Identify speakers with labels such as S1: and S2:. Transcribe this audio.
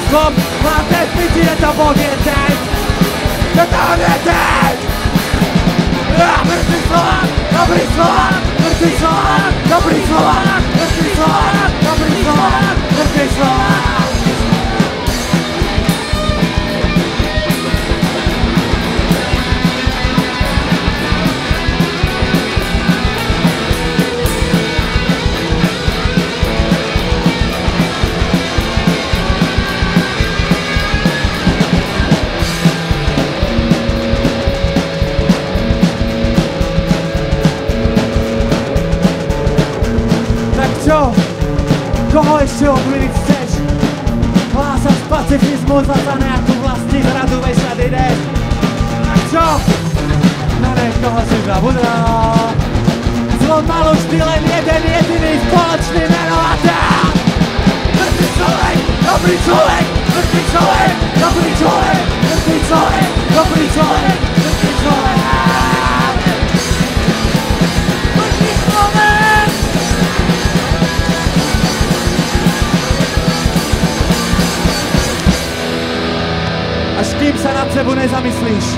S1: Kom, máte v piči, je to povědět! Je to povědět! Mrtvý Slovák, dobrý Slovák, mrtvý Slovák, dobrý Slovák, mrtvý Slovák, dobrý Slovák, mrtvý Slovák! Čo? Koho ešte obviniť chceš? Hlásaš pacifizmus a za nejakú vlastní zradu vešať ideš? Tak čo? Na niekoho si zabudol. Zlo malo vždy len jeden jediný spoločný menovateľ. Mŕtvý človek, dobrý človek, mŕtvý človek, dobrý človek, mŕtvý človek, dobrý človek, mŕtvý človek. Mŕtvý človek! Až kým sa nad sebou nezamyslíš.